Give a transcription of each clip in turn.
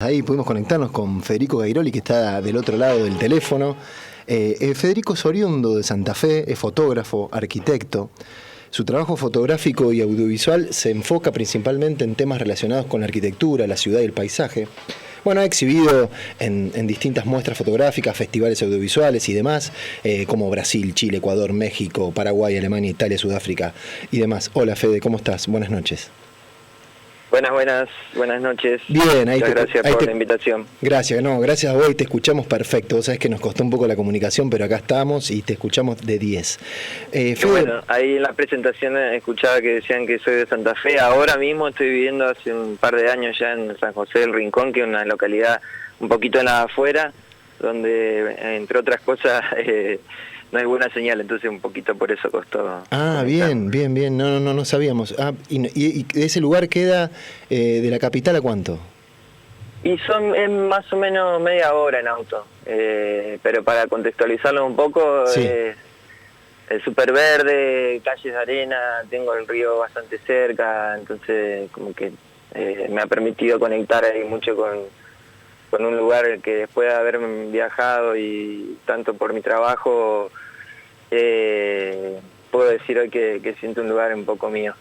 Ahí pudimos conectarnos con Federico Gairoli, que está del otro lado del teléfono. Federico es oriundo de Santa Fe, es fotógrafo, arquitecto. Su trabajo fotográfico y audiovisual se enfoca principalmente en temas relacionados con la arquitectura, la ciudad y el paisaje. Bueno, ha exhibido en distintas muestras fotográficas, festivales audiovisuales y demás, como Brasil, Chile, Ecuador, México, Paraguay, Alemania, Italia, Sudáfrica y demás. Hola Fede, ¿cómo estás? Buenas noches. Buenas noches. Bien, Muchas gracias por la invitación. Gracias a vos y te escuchamos perfecto. Vos sabés que nos costó un poco la comunicación, pero acá estamos y te escuchamos de 10. Bueno, ahí en la presentación escuchaba que decían que soy de Santa Fe. Ahora mismo estoy viviendo hace un par de años ya en San José del Rincón, que es una localidad un poquito en la afuera, donde entre otras cosas no hay buena señal, entonces un poquito por eso costó. Ah, bien, no sabíamos. ¿Y ese lugar queda de la capital a cuánto? Y es más o menos media hora en auto, pero para contextualizarlo un poco, sí. Es súper verde, calles de arena, tengo el río bastante cerca, entonces como que me ha permitido conectar ahí mucho con un lugar que después de haber viajado y tanto por mi trabajo, puedo decir hoy que siento un lugar un poco mío.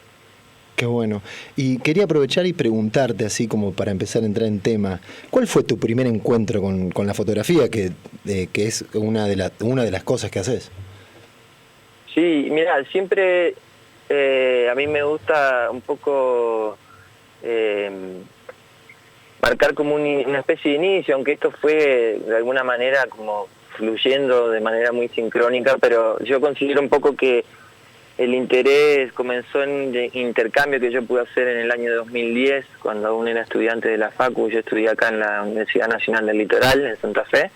Qué bueno. Y quería aprovechar y preguntarte, así como para empezar a entrar en tema, ¿cuál fue tu primer encuentro con la fotografía, que es una de las cosas que haces? Sí, mira, siempre a mí me gusta un poco marcar como una especie de inicio, aunque esto fue de alguna manera como fluyendo de manera muy sincrónica, pero yo considero un poco que el interés comenzó en el intercambio que yo pude hacer en el año 2010, cuando aún era estudiante de la Facu. Yo estudié acá en la Universidad Nacional del Litoral, en Santa Fe,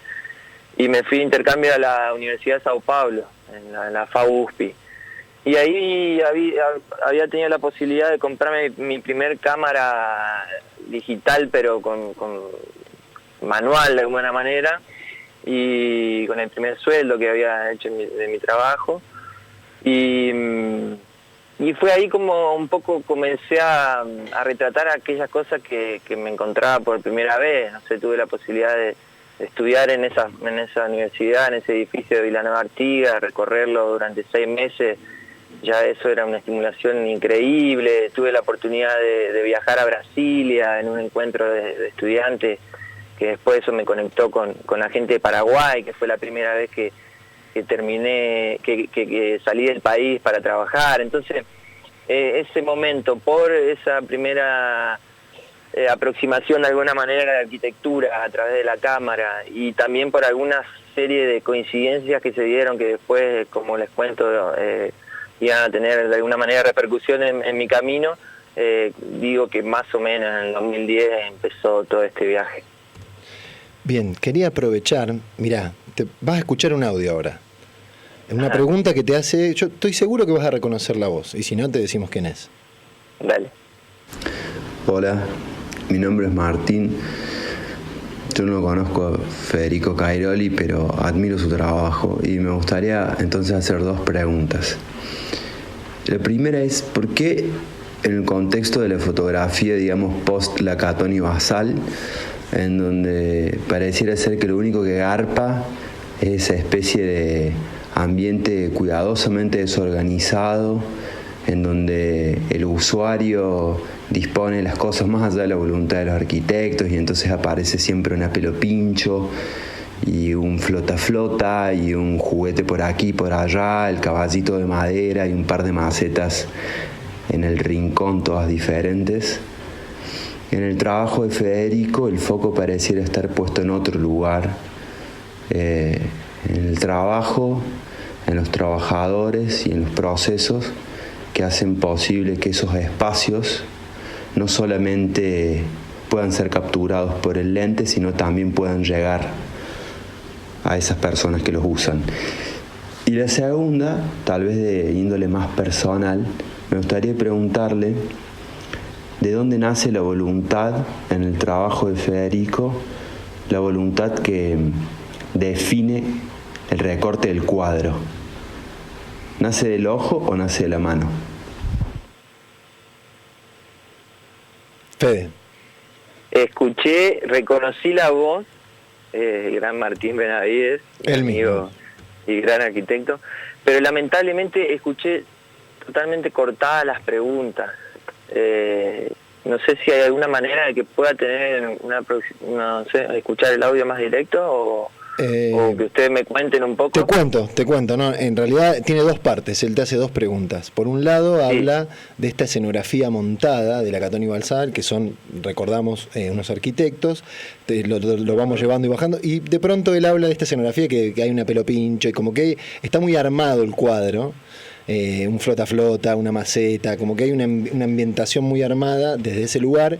y me fui de intercambio a la Universidad de Sao Paulo, en la FAU-USPI. Y ahí había tenido la posibilidad de comprarme mi primer cámara digital, pero con manual de alguna manera, y con el primer sueldo que había hecho de mi trabajo. Y fue ahí como un poco comencé a retratar aquellas cosas que me encontraba por primera vez. No sé, tuve la posibilidad de estudiar en esa universidad, en ese edificio de Villanueva Artigas, recorrerlo durante 6 meses. Ya eso era una estimulación increíble. Tuve la oportunidad de viajar a Brasilia en un encuentro de estudiantes, que después eso me conectó con la gente de Paraguay, que fue la primera vez que terminé, que salí del país para trabajar. Entonces, ese momento, por esa primera aproximación de alguna manera a la arquitectura a través de la cámara, y también por alguna serie de coincidencias que se dieron, que después, como les cuento, iban a tener de alguna manera repercusión en mi camino, digo que más o menos en el 2010 empezó todo este viaje. Bien, quería aprovechar, mirá, te vas a escuchar un audio ahora. Una pregunta que te hace, yo estoy seguro que vas a reconocer la voz, y si no te decimos quién es. Dale. Hola, mi nombre es Martín. Yo no conozco a Federico Gairoli, pero admiro su trabajo y me gustaría entonces hacer 2 preguntas. La primera es, ¿por qué en el contexto de la fotografía, digamos, post-Lacaton y Basal, en donde pareciera ser que lo único que garpa es esa especie de ambiente cuidadosamente desorganizado, en donde el usuario dispone las cosas más allá de la voluntad de los arquitectos, y entonces aparece siempre una pelo pincho y un flota y un juguete por aquí por allá, el caballito de madera y un par de macetas en el rincón, todas diferentes? En el trabajo de Federico el foco pareciera estar puesto en otro lugar, en el trabajo, en los trabajadores y en los procesos que hacen posible que esos espacios no solamente puedan ser capturados por el lente, sino también puedan llegar a esas personas que los usan. Y la segunda, tal vez de índole más personal, me gustaría preguntarle ¿de dónde nace la voluntad en el trabajo de Federico, la voluntad que define el recorte del cuadro? ¿Nace del ojo o nace de la mano? Fede. reconocí la voz, el gran Martín Benavides, El amigo mismo. y gran arquitecto, pero lamentablemente escuché totalmente cortadas las preguntas. No sé si hay alguna manera de que pueda tener no sé, escuchar el audio más directo o que ustedes me cuenten un poco. Te cuento, ¿no? En realidad tiene dos partes, él te hace dos preguntas. Por un lado, habla de esta escenografía montada de la Catón y Balsal, que son, recordamos, unos arquitectos, lo vamos llevando y bajando, y de pronto él habla de esta escenografía que hay una pelo pincho, y como que está muy armado el cuadro, un flota, una maceta, como que hay una ambientación muy armada desde ese lugar,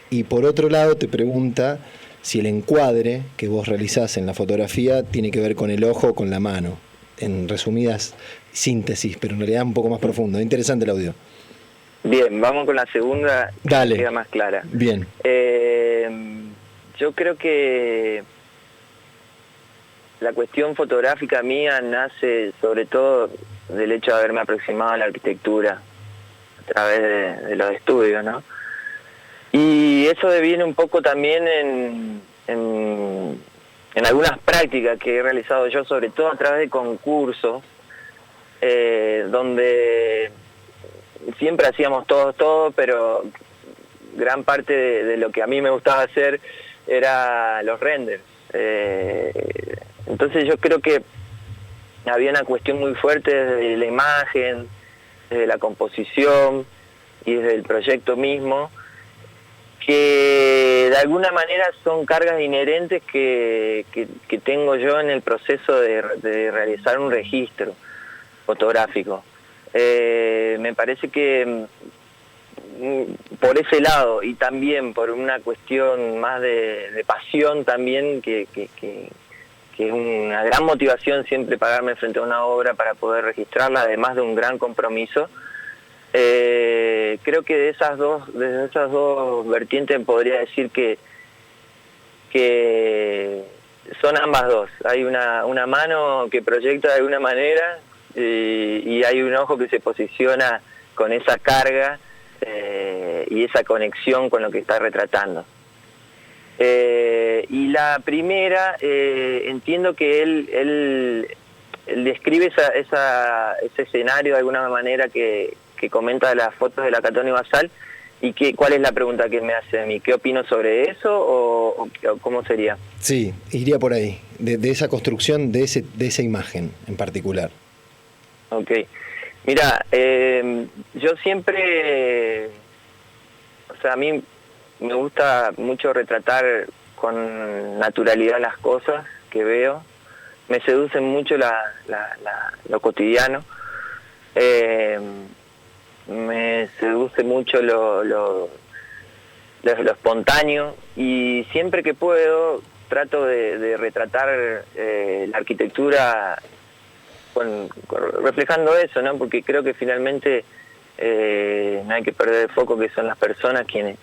y por otro lado te pregunta si el encuadre que vos realizás en la fotografía tiene que ver con el ojo o con la mano, en resumidas síntesis, pero en realidad un poco más profundo. Interesante el audio. Bien, vamos con la segunda, Dale. que queda más clara. Bien. Yo creo que la cuestión fotográfica mía nace sobre todo del hecho de haberme aproximado a la arquitectura a través de los estudios, ¿no? Y eso deviene un poco también en algunas prácticas que he realizado yo, sobre todo a través de concursos, donde siempre hacíamos todo, pero gran parte de lo que a mí me gustaba hacer era los renders. Entonces yo creo que había una cuestión muy fuerte desde la imagen, desde la composición y desde el proyecto mismo, que de alguna manera son cargas inherentes que tengo yo en el proceso de realizar un registro fotográfico. Me parece que por ese lado, y también por una cuestión más de pasión también, que es una gran motivación siempre pararme frente a una obra para poder registrarla, además de un gran compromiso. Creo que desde esas dos vertientes podría decir que son ambas dos. Hay una mano que proyecta de alguna manera y hay un ojo que se posiciona con esa carga y esa conexión con lo que está retratando. Y la primera, entiendo que él describe ese escenario de alguna manera que comenta las fotos de la Catón y Balsal, y ¿cuál es la pregunta que me hace a mí? ¿Qué opino sobre eso o cómo sería? Sí, iría por ahí, de esa construcción, de esa imagen en particular. Ok. Mira, yo siempre, o sea, a mí me gusta mucho retratar con naturalidad las cosas que veo. Me seduce mucho lo cotidiano. Me seduce mucho lo espontáneo, y siempre que puedo trato de retratar la arquitectura reflejando eso, ¿no? Porque creo que finalmente no hay que perder el foco, que son las personas quienes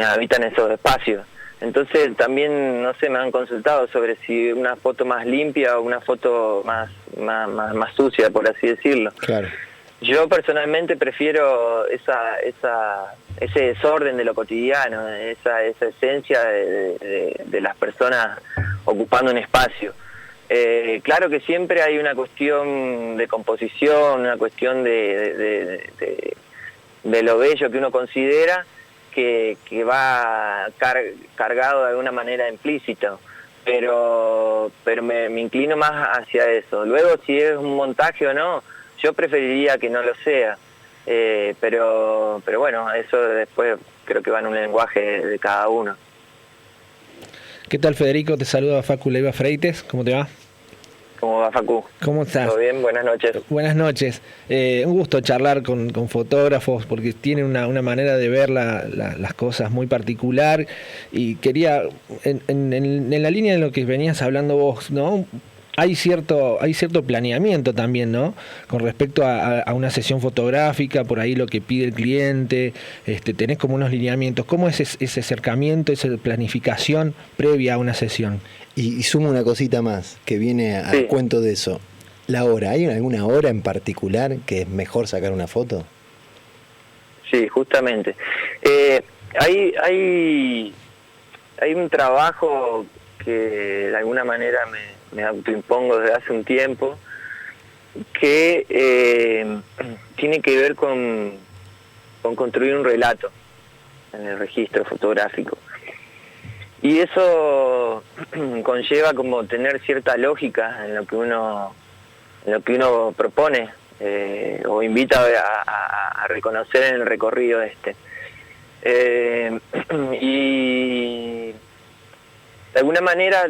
habitan esos espacios. Entonces también, no sé, me han consultado sobre si una foto más limpia o una foto más sucia, por así decirlo. Claro. Yo personalmente prefiero ese desorden de lo cotidiano, esa esencia de las personas ocupando un espacio. Claro que siempre hay una cuestión de composición, una cuestión de lo bello que uno considera, que va cargado de alguna manera implícito, pero me inclino más hacia eso. Luego, si es un montaje o no, yo preferiría que no lo sea, pero bueno, eso después creo que va en un lenguaje de cada uno. ¿Qué tal, Federico? Te saluda Facu Leiva Freites, ¿cómo te va? ¿Cómo va, Facu? ¿Cómo estás? ¿Todo bien? Buenas noches. Buenas noches. Un gusto charlar con fotógrafos, porque tienen una manera de ver las cosas muy particular, y quería, en la línea de lo que venías hablando vos, ¿no? Hay cierto planeamiento también, ¿no? Con respecto a una sesión fotográfica, por ahí lo que pide el cliente, tenés como unos lineamientos. ¿Cómo es ese acercamiento, esa planificación previa a una sesión? Y sumo una cosita más que viene al cuento de eso. La hora, ¿hay alguna hora en particular que es mejor sacar una foto? Sí, justamente. Hay hay un trabajo que de alguna manera me autoimpongo desde hace un tiempo, que tiene que ver con construir un relato en el registro fotográfico. Y eso conlleva como tener cierta lógica en lo que uno propone o invita a reconocer en el recorrido este. Y de alguna manera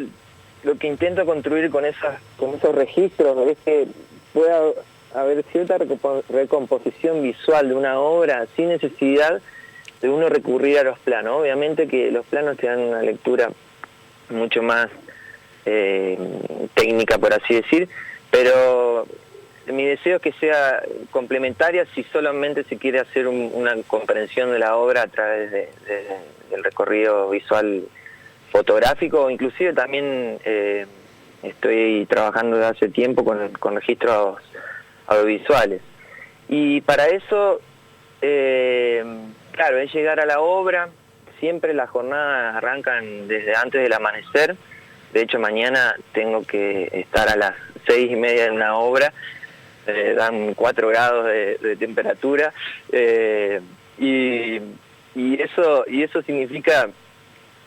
lo que intento construir con esos registros es que pueda haber cierta recomposición visual de una obra sin necesidad de uno recurrir a los planos. Obviamente que los planos te dan una lectura mucho más técnica, por así decir, pero mi deseo es que sea complementaria si solamente se quiere hacer una comprensión de la obra a través del recorrido visual fotográfico, o inclusive también estoy trabajando desde hace tiempo con registros audiovisuales. Y para eso, claro, es llegar a la obra. Siempre las jornadas arrancan desde antes del amanecer. De hecho, mañana tengo que estar a las 6:30 en una obra. Dan 4 grados de temperatura. Y eso significa,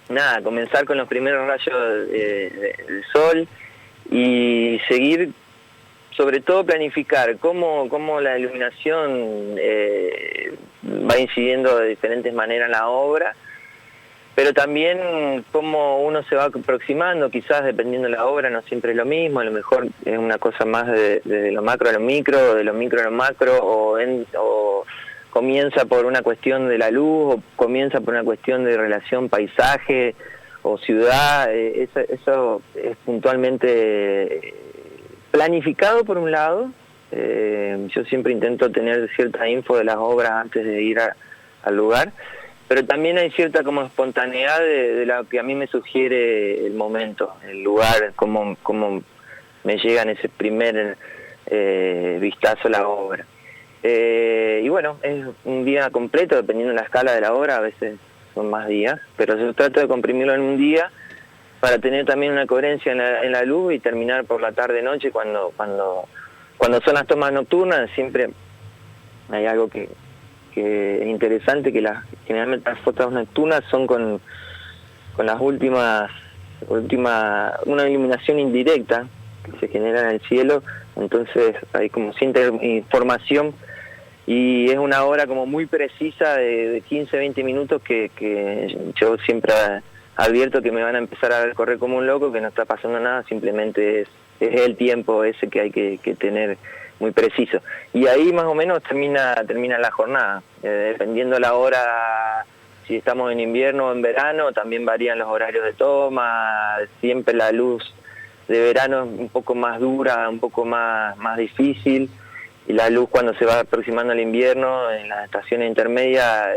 nada, comenzar con los primeros rayos del sol y seguir, sobre todo planificar cómo la iluminación va incidiendo de diferentes maneras en la obra, pero también cómo uno se va aproximando, quizás dependiendo de la obra no siempre es lo mismo, a lo mejor es una cosa más de lo macro a lo micro, o de lo micro a lo macro, o comienza por una cuestión de la luz, o comienza por una cuestión de relación paisaje o ciudad. Eso es puntualmente planificado por un lado. Yo siempre intento tener cierta info de las obras antes de ir al lugar, pero también hay cierta como espontaneidad de lo que a mí me sugiere el momento, el lugar, cómo me llega en ese primer vistazo a la obra. Y bueno, es un día completo, dependiendo de la escala de la obra, a veces son más días, pero yo trato de comprimirlo en un día para tener también una coherencia en la luz y terminar por la tarde-noche cuando son las tomas nocturnas. Siempre hay algo que es interesante, que generalmente las fotos nocturnas son con las últimas, una iluminación indirecta que se genera en el cielo, entonces hay como cierta información y es una hora como muy precisa de 15-20 minutos que yo siempre advierto que me van a empezar a ver correr como un loco, que no está pasando nada, simplemente es el tiempo ese que hay que tener muy preciso. Y ahí más o menos termina la jornada. Dependiendo la hora, si estamos en invierno o en verano, también varían los horarios de toma. Siempre la luz de verano es un poco más dura, un poco más difícil. Y la luz cuando se va aproximando al invierno, en las estaciones intermedias,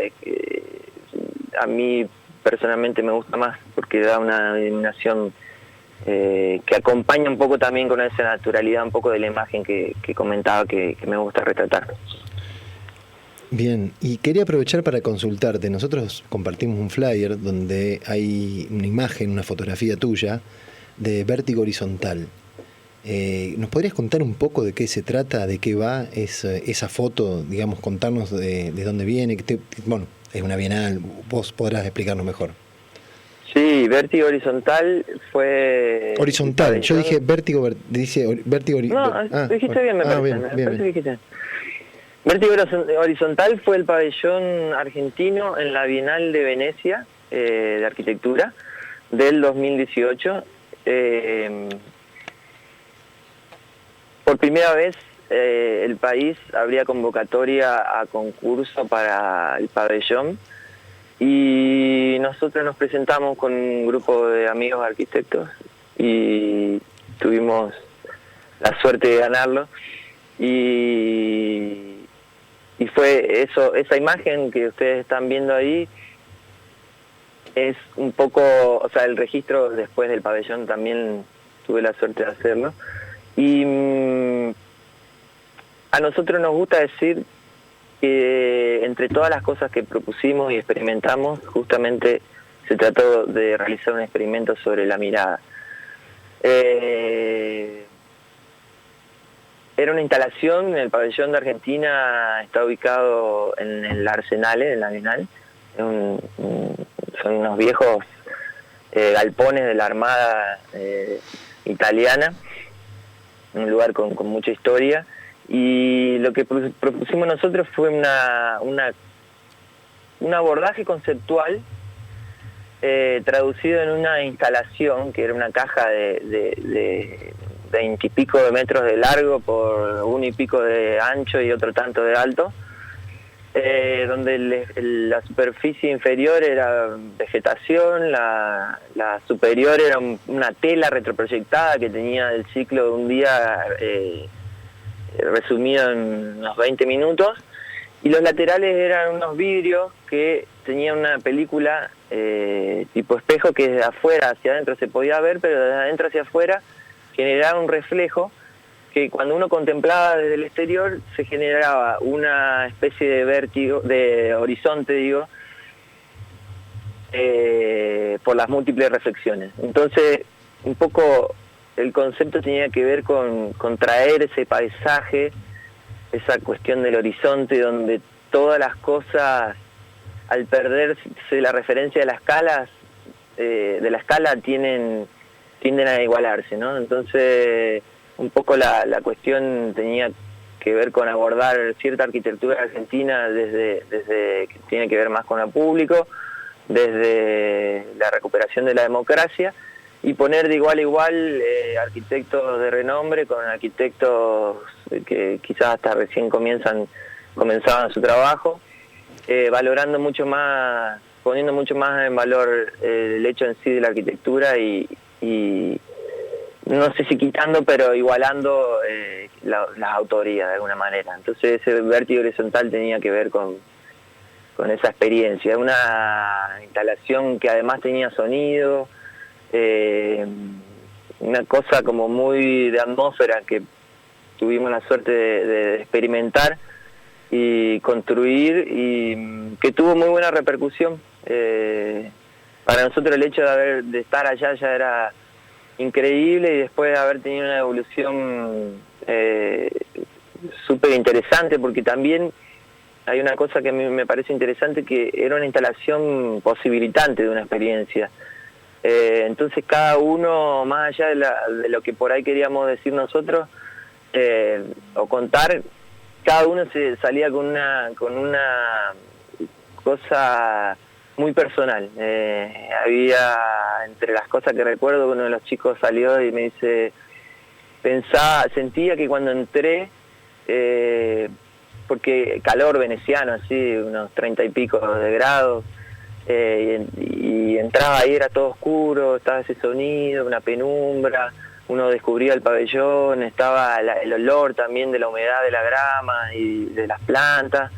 a mí personalmente me gusta más porque da una iluminación que acompaña un poco también con esa naturalidad un poco de la imagen que comentaba que me gusta retratar. Bien, y quería aprovechar para consultarte. Nosotros compartimos un flyer donde hay una imagen, una fotografía tuya de Vértigo Horizontal. ¿Nos podrías contar un poco de qué se trata, de qué va esa foto, digamos, contarnos de dónde viene? Bueno, es una bienal, vos podrás explicarnos mejor. Sí, Vértigo Horizontal fue... Horizontal, yo dije Vértigo, Vértigo... No, dijiste bien, me parece. Bien. Vértigo Horizontal fue el pabellón argentino en la Bienal de Venecia de Arquitectura del 2018. Por primera vez el país abría convocatoria a concurso para el pabellón y nosotros nos presentamos con un grupo de amigos arquitectos y tuvimos la suerte de ganarlo y fue eso, esa imagen que ustedes están viendo ahí es un poco, o sea, el registro después del pabellón también tuve la suerte de hacerlo. Y a nosotros nos gusta decir que entre todas las cosas que propusimos y experimentamos, justamente se trató de realizar un experimento sobre la mirada. Era una instalación, el pabellón de Argentina está ubicado en el Arsenale, en la Bienal. Son unos viejos galpones de la Armada italiana, un lugar con mucha historia, y lo que propusimos nosotros fue un abordaje conceptual traducido en una instalación que era una caja de 20 y pico de metros de largo por 1 y pico de ancho y otro tanto de alto, donde la superficie inferior era vegetación, la superior era una tela retroproyectada que tenía el ciclo de un día resumido en unos 20 minutos, y los laterales eran unos vidrios que tenían una película tipo espejo que desde afuera hacia adentro se podía ver, pero desde adentro hacia afuera generaba un reflejo que cuando uno contemplaba desde el exterior se generaba una especie de vértigo, de horizonte, digo, por las múltiples reflexiones. Entonces, un poco el concepto tenía que ver con traer ese paisaje, esa cuestión del horizonte, donde todas las cosas, al perderse la referencia de las escalas, de la escala, tienden a igualarse, ¿no? Entonces, un poco la cuestión tenía que ver con abordar cierta arquitectura argentina desde que tiene que ver más con el público, desde la recuperación de la democracia, y poner de igual a igual arquitectos de renombre con arquitectos que quizás hasta recién comenzaban su trabajo, valorando mucho más, poniendo mucho más en valor el hecho en sí de la arquitectura y no sé si quitando, pero igualando las autorías de alguna manera. Entonces ese vértigo horizontal tenía que ver con esa experiencia. Una instalación que además tenía sonido, una cosa como muy de atmósfera que tuvimos la suerte de experimentar y construir, y que tuvo muy buena repercusión. Para nosotros el hecho de estar allá ya era increíble, y después de haber tenido una evolución súper interesante, porque también hay una cosa que a mí me parece interesante, que era una instalación posibilitante de una experiencia. Entonces cada uno, más allá de lo que por ahí queríamos decir nosotros o contar, cada uno se salía con una cosa muy personal. Había, entre las cosas que recuerdo, uno de los chicos salió y me dice, sentía que cuando entré, porque calor veneciano, así, unos 30 y pico de grados, y entraba ahí, era todo oscuro, estaba ese sonido, una penumbra, uno descubría el pabellón, estaba el olor también de la humedad de la grama y de las plantas.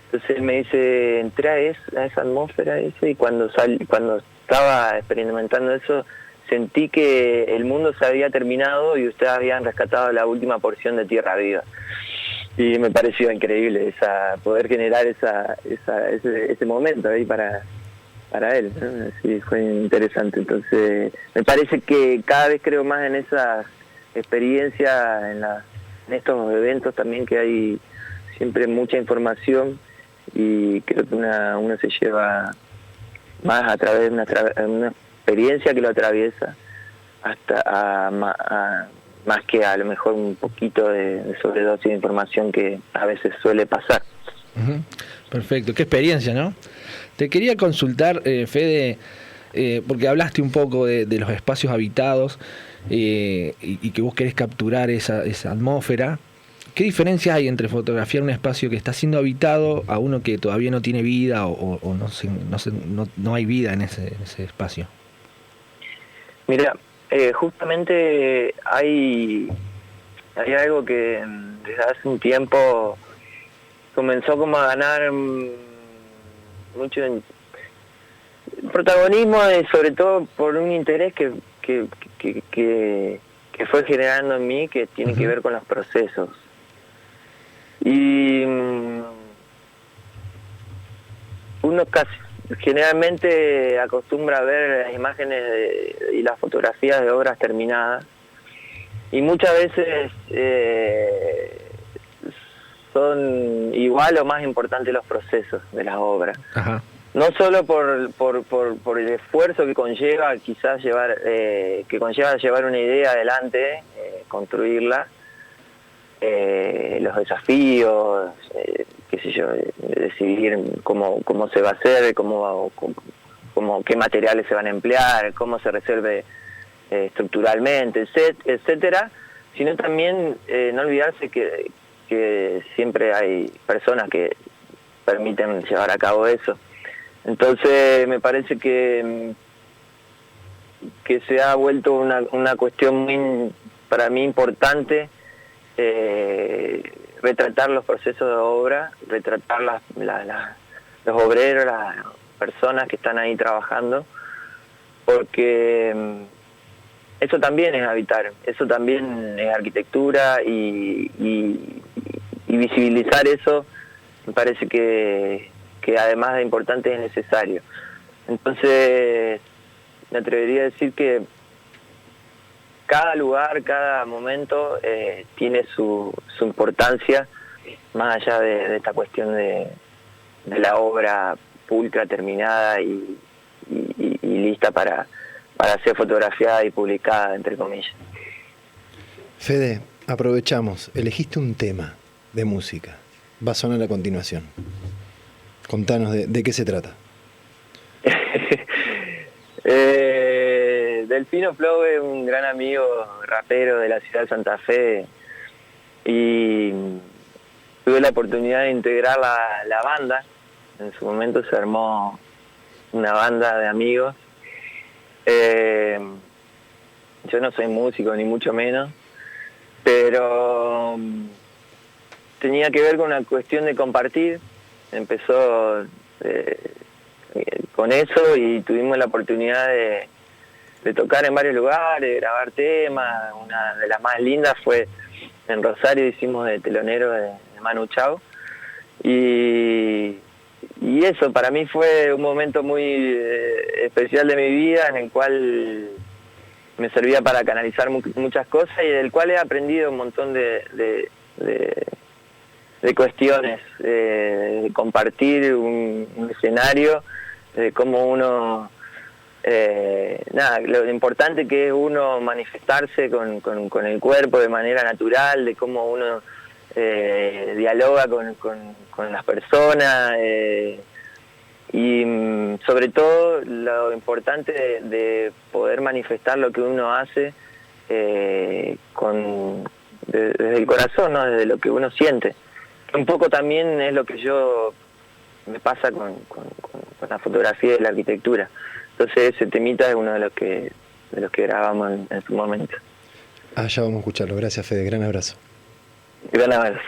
Entonces él me dice, entré a esa atmósfera y cuando estaba experimentando eso, sentí que el mundo se había terminado y ustedes habían rescatado la última porción de tierra viva. Y me pareció increíble poder generar ese momento ahí para él, ¿no? Sí, fue interesante. Entonces me parece que cada vez creo más en esas experiencias, en estos eventos también, que hay siempre mucha información, y creo que uno se lleva más a través de una experiencia que lo atraviesa, hasta más que a lo mejor un poquito de sobredosis de información que a veces suele pasar. Uh-huh. Perfecto, qué experiencia, ¿no? Te quería consultar, Fede, porque hablaste un poco de los espacios habitados y que vos querés capturar esa atmósfera. ¿Qué diferencia hay entre fotografiar un espacio que está siendo habitado a uno que todavía no tiene vida o no hay vida en ese espacio? Mira, justamente hay algo que desde hace un tiempo comenzó como a ganar mucho protagonismo, sobre todo por un interés que fue generando en mí, que tiene que ver con los procesos. Y uno generalmente acostumbra a ver las imágenes y las fotografías de obras terminadas, y muchas veces son igual o más importantes los procesos de las obras. Ajá. No solo por el esfuerzo que conlleva quizás llevar una idea adelante, construirla, los desafíos, qué sé yo, decidir cómo se va a hacer, qué materiales se van a emplear, cómo se resuelve estructuralmente, etcétera, sino también no olvidarse que siempre hay personas que permiten llevar a cabo eso. Entonces me parece que se ha vuelto una cuestión muy, para mí, importante, retratar los procesos de obra, retratar los obreros, las personas que están ahí trabajando, porque eso también es habitar, eso también es arquitectura, y visibilizar eso me parece que además de importante es necesario. Entonces me atrevería a decir que cada lugar, cada momento tiene su importancia, más allá de esta cuestión de la obra pulcra, terminada y lista para ser fotografiada y publicada, entre comillas. Fede, aprovechamos, elegiste un tema de música, va a sonar a continuación. Contanos de qué se trata. Delfino Flow es un gran amigo rapero de la ciudad de Santa Fe, y tuve la oportunidad de integrar la banda. En su momento se armó una banda de amigos. Yo no soy músico, ni mucho menos, pero tenía que ver con una cuestión de compartir. Empezó con eso, y tuvimos la oportunidad de tocar en varios lugares, de grabar temas. Una de las más lindas fue en Rosario, hicimos de telonero de Manu Chao, y eso para mí fue un momento muy especial de mi vida, en el cual me servía para canalizar muchas cosas, y del cual he aprendido un montón de cuestiones, de compartir un escenario, de cómo uno, lo importante que es uno manifestarse con el cuerpo de manera natural, de cómo uno dialoga con las personas, y sobre todo lo importante de poder manifestar lo que uno hace desde el corazón, ¿no? Desde lo que uno siente. Un poco también es lo que me pasa con la fotografía y la arquitectura. Entonces ese temita es uno de los que grabamos en su momento. Ya vamos a escucharlo. Gracias, Fede. Gran abrazo. Gran abrazo.